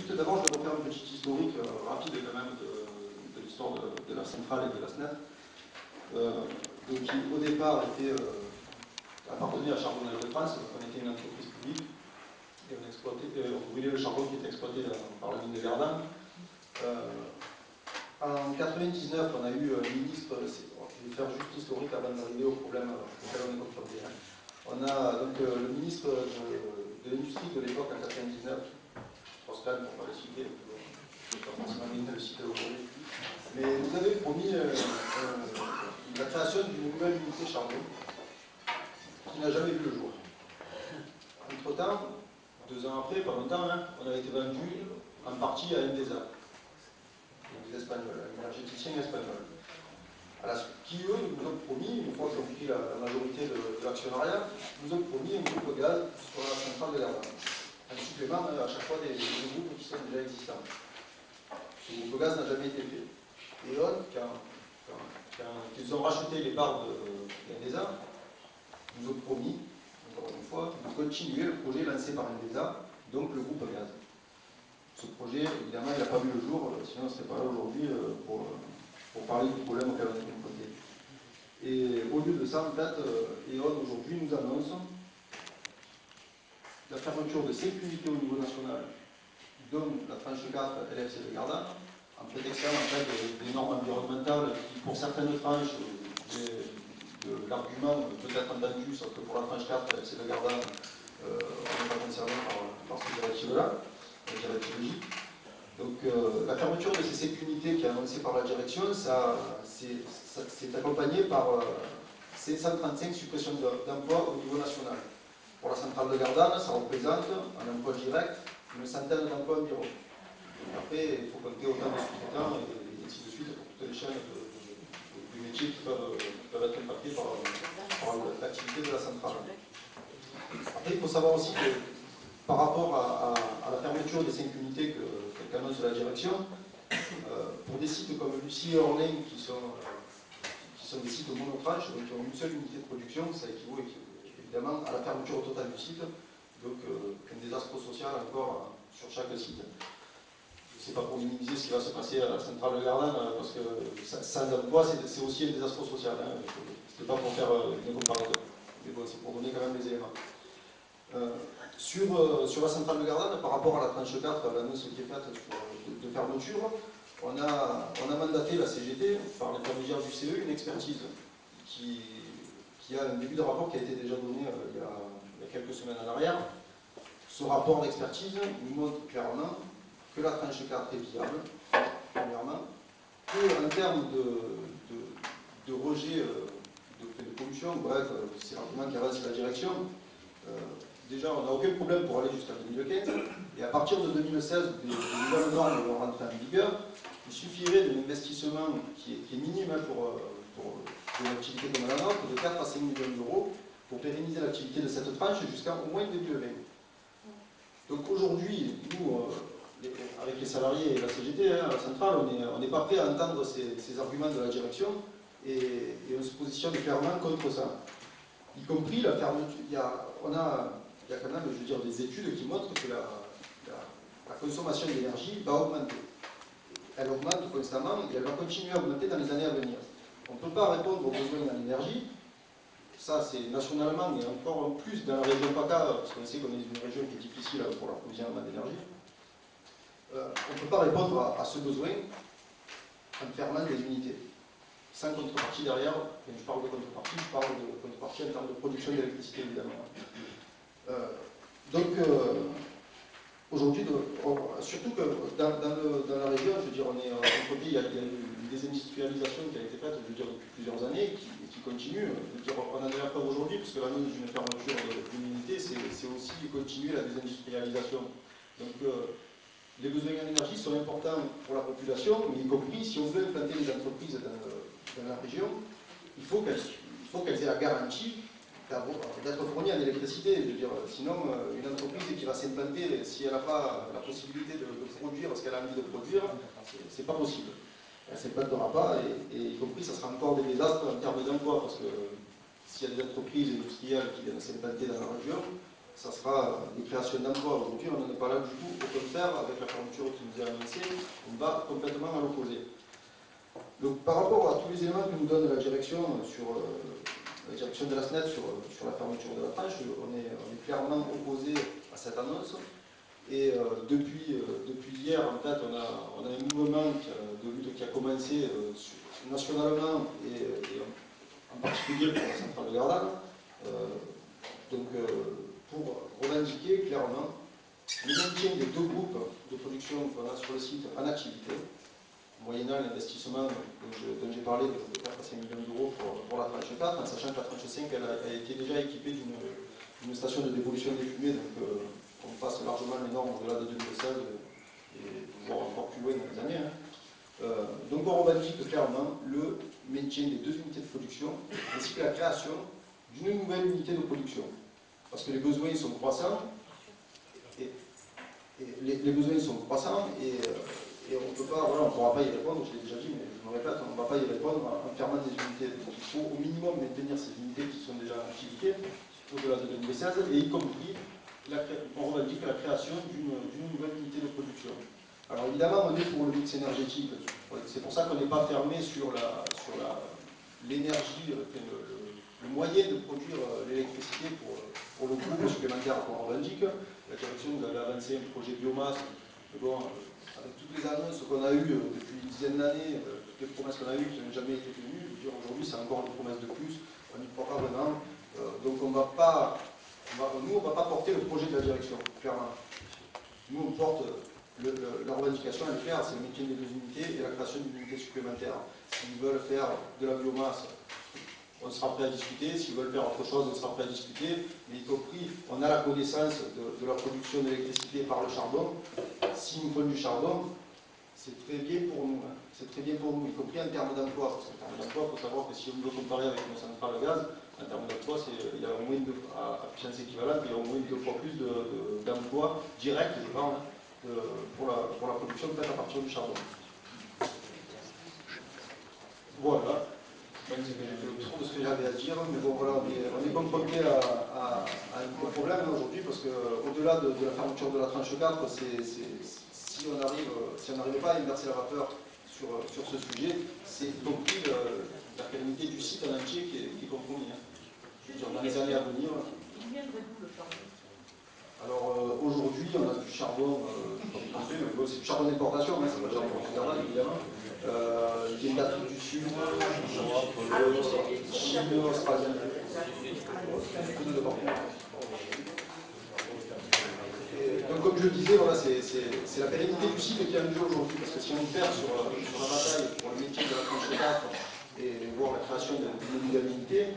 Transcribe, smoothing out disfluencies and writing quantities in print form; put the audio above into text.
juste d'abord, je vais refaire un petit historique rapide quand même de l'histoire de la centrale et de la SNEF. Donc, qui au départ appartenait à Charbonnages de France, donc on était une entreprise publique et on brûlait le charbon qui était exploité par la mine de Verdun. En 1999, on a eu un ministre, je vais faire juste historique avant d'arriver au problème auquel on est confronté. On a donc le ministre de l'industrie de l'époque en 1999, Troscan, pour ne pas le citer, je ne vais pas forcément le citer aujourd'hui, mais nous avait promis la création d'une nouvelle unité charbon qui n'a jamais vu le jour. Entre-temps, 2 ans après, pas longtemps, on avait été vendu en partie à Endesa, des Espagnols, un énergéticien espagnol. Qui, eux, nous ont promis, une fois qu'ils ont pris la majorité de l'actionnariat, nous ont promis un groupe gaz sur la centrale de Verdun. Un supplément à chaque fois des groupes qui sont déjà existants. Ce groupe gaz n'a jamais été fait. Et eux, quand ils ont racheté les parts d'Endesa, nous ont promis, encore une fois, de continuer le projet lancé par Endesa, donc le groupe gaz. Ce projet, évidemment, il n'a pas vu le jour, sinon on ne serait pas là aujourd'hui pour parler du problème auquel on est confronté. Et au lieu de ça, en fait, E.ON aujourd'hui nous annonce la fermeture de 5 unités au niveau national, dont la tranche 4 LFC de Gardanne, en prétextant en fait des normes environnementales qui, pour certaines tranches, l'argument peut être entendu, sauf que pour la tranche 4 LFC de Gardanne, on n'est pas concerné par cette directive-là, la directive J. Donc la fermeture de ces 5 unités qui est annoncée par la direction, c'est accompagné par 135 suppressions d'emplois au niveau national. Pour la centrale de Gardanne, ça représente un emploi direct une centaine d'emplois environ. Donc après, il faut compter autant de sous-traitants et ainsi de suite pour toutes les chaînes de métiers qui peuvent être impactés par l'activité de la centrale. Après, il faut savoir aussi que par rapport à la fermeture des 5 unités qu'annonce la direction, pour des sites comme Lucie et Orléans qui sont des sites monotranches, donc qui ont une seule unité de production, ça équivaut évidemment à la fermeture totale du site, donc un désastre social encore sur chaque site. Ce n'est pas pour minimiser ce qui va se passer à la centrale de Gardanne, parce que sans emploi, c'est aussi un désastre social. Ce n'est pas pour faire une comparaison, mais bon, c'est pour donner quand même les éléments. Sur la centrale de Gardanne, par rapport à la tranche 4, l'annonce qui est faite de fermeture, on a mandaté la CGT, par l'intermédiaire du CE, une expertise qui a un début de rapport qui a été déjà donné il y a quelques semaines en arrière. Ce rapport d'expertise nous montre clairement que la tranche 4 est viable, premièrement, qu'en termes de rejet de pollution, bref, c'est l'argument qui avance la direction. Déjà, on n'a aucun problème pour aller jusqu'à 2015, et à partir de 2016, des nouvelles normes vont rentrer en vigueur. Il suffirait d'un investissement qui est minime pour une activité comme la nôtre, de 4 à 5 millions d'euros, pour pérenniser l'activité de cette tranche jusqu'à au moins 2020. Donc aujourd'hui, nous, avec les salariés et la CGT, à la centrale, on n'est pas prêt à entendre ces arguments de la direction, et on se positionne clairement contre ça. Y compris la fermeture. Il y a quand même, je veux dire, des études qui montrent que la consommation d'énergie va augmenter. Elle augmente constamment et elle va continuer à augmenter dans les années à venir. On ne peut pas répondre aux besoins en énergie. Ça, c'est nationalement et encore plus dans la région PACA, parce qu'on sait qu'on est une région qui est difficile pour l'approvisionnement d'énergie. On ne peut pas répondre à ce besoin en fermant des unités. Sans contrepartie derrière, quand je parle de contrepartie, je parle de contrepartie en termes de production d'électricité, évidemment. Aujourd'hui, surtout que dans la région, je veux dire, il y a une désindustrialisation qui a été faite, je veux dire, depuis plusieurs années, et qui continue. Je veux dire, on en est la preuve aujourd'hui, parce que l'annonce d'une fermeture d'une unité, c'est aussi continuer la désindustrialisation. Donc, les besoins en énergie sont importants pour la population, mais y compris si on veut implanter des entreprises dans la région, il faut qu'elles aient la garantie d'être fournies en électricité. Je veux dire, sinon, une entreprise qui va s'implanter, si elle n'a pas la possibilité de produire ce qu'elle a envie de produire, c'est pas possible. Elle ne s'implantera pas, et y compris, ça sera encore des désastres en termes d'emploi, parce que s'il y a des entreprises industrielles qui viennent s'implanter dans la région, ça sera des créations d'emplois. Aujourd'hui, on n'en est pas là du tout. Au contraire, avec la fermeture qui nous est annoncée, on va complètement à l'opposé. Donc, par rapport à tous les éléments que nous donne la direction la direction de la SNET sur la fermeture de la tranche, on est clairement opposé à cette annonce. Et depuis hier, en fait, on a un mouvement de lutte qui a commencé nationalement et en particulier pour la centrale de Gardanne, pour revendiquer clairement le maintien des 2 groupes de production qu'on a sur le site en activité, moyennant l'investissement dont j'ai parlé de 4 à 5 millions d'euros pour la tranche 4, en sachant que la tranche 5 elle a été déjà équipée d'une station de dépollution des fumées, donc on passe largement les normes au-delà de 2016 et voire encore plus loin dans les années. Donc on revendique clairement le maintien des 2 unités de production ainsi que la création d'une nouvelle unité de production. Parce que les besoins sont croissants et les besoins sont croissants et on ne peut pas, voilà, on ne pourra pas y répondre, je l'ai déjà dit, mais je me répète, on ne va pas y répondre en fermant des unités. Donc il faut au minimum maintenir ces unités qui sont déjà en activité au-delà de 2016 et y compris, on revendique la création d'une nouvelle unité de production. Alors évidemment, on est pour le mix énergétique, c'est pour ça qu'on n'est pas fermé sur l'énergie, le moyen de produire l'électricité pour le groupe supplémentaire qu'on revendique. La direction nous avait avancé un projet biomasse, mais bon, avec toutes les annonces qu'on a eues depuis une dizaine d'années, toutes les promesses qu'on a eues qui n'ont jamais été tenues, je veux dire aujourd'hui c'est encore une promesse de plus, on n'y croit pas vraiment. Donc on va pas, nous on ne va pas porter le projet de la direction, clairement. Nous on porte la revendication, elle est claire, c'est le maintien des 2 unités et la création d'une unité supplémentaire. S'ils veulent faire de la biomasse, on sera prêt à discuter. S'ils veulent faire autre chose, on sera prêt à discuter. Mais y compris, on a la connaissance de leur production d'électricité par le charbon. S'ils nous font du charbon, c'est très bien pour nous. Hein. C'est très bien pour nous, y compris en termes d'emploi. Parce qu'en termes d'emploi, il faut savoir que si on veut comparer avec nos centrales à gaz, en termes d'emploi, il y a au moins à puissance équivalente, il y a au moins 2 fois plus d'emplois directs, je parle, pour la production faite à partir du charbon. Voilà. J'ai fait le tour de ce que j'avais à dire, mais bon voilà, on est confronté à un gros problème aujourd'hui parce qu'au-delà de la fermeture de la tranche 4, si on n'arrive pas à inverser la vapeur sur ce sujet, c'est y compris la pérennité du site en entier qui est compromis. Hein. Dans les années à venir. Alors aujourd'hui, on a du charbon, c'est du charbon d'importation, hein, c'est pas du charbon international évidemment. Il vient d'Afrique du Sud, Chine, Australie, peu de partout. Donc comme je le disais, voilà, c'est la pérennité du site qui est en jeu aujourd'hui, parce que si on perd sur la bataille pour le métier de la tranche 4 et voir la création d'une nouvelle unité,